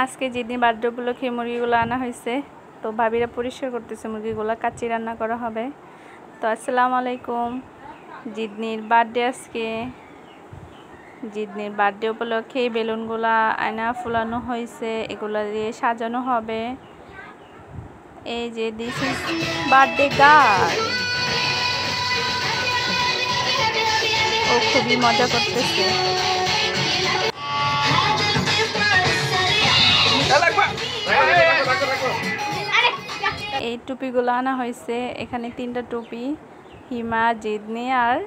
আজকে যেদিন বার্থডে উপলক্ষে মুরগিগুলো আনা হয়েছে, তো ভাবিরা পরিষ্কার করতেছে মুরগিগুলো, কাচ্চি রান্না করা হবে। তো আসসালামু আলাইকুম। জিদনির বার্থডে আজকে। জিদনির বার্থডে উপলক্ষে বেলুনগুলা আয়না ফুলানো হয়েছে, এগুলো দিয়ে সাজানো হবে। এই যে দিস ইজ বার্থডে গার্ল, ও খুবই মজা করতেছে। এই টুপিগুলো আনা হয়েছে, এখানে 3টা টুপি, হিমা, জিদনি আর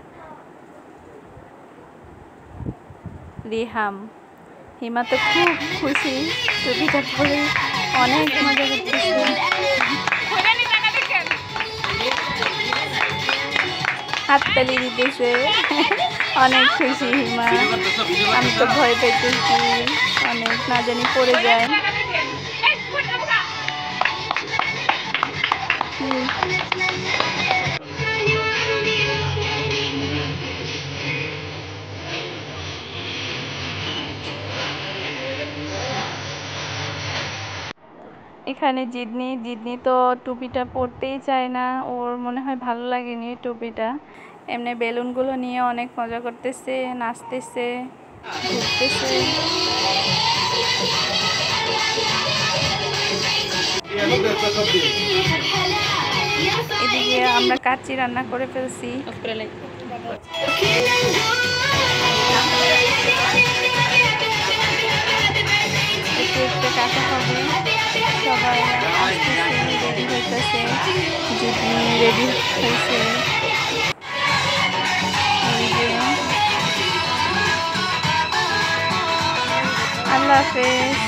রিহাম। হিমা তো খুব খুশি টুপিটা পরে, অনেক মজা করতেছে। হাততালি দিতেছে, অনেক খুশি হিমা। আমি তো ভয় পেতেছি অনেক, না জানি পড়ে যায়। এখানে জিদনি তো টুপিটা পরতেই চায় না, ওর মনে হয় ভালো লাগেনি টুপিটা। এমনি বেলুনগুলো নিয়ে অনেক মজা করতেছে, নাচতেছে, ঘুরতেছে। এদিকে আমরা কাচ্চি রান্না করে ফেলছি। একটু কাটা হবে, সবাই রেডি হইতেছে, জিদনি রেডি হয়েছে। আল্লাহ হাফেজ।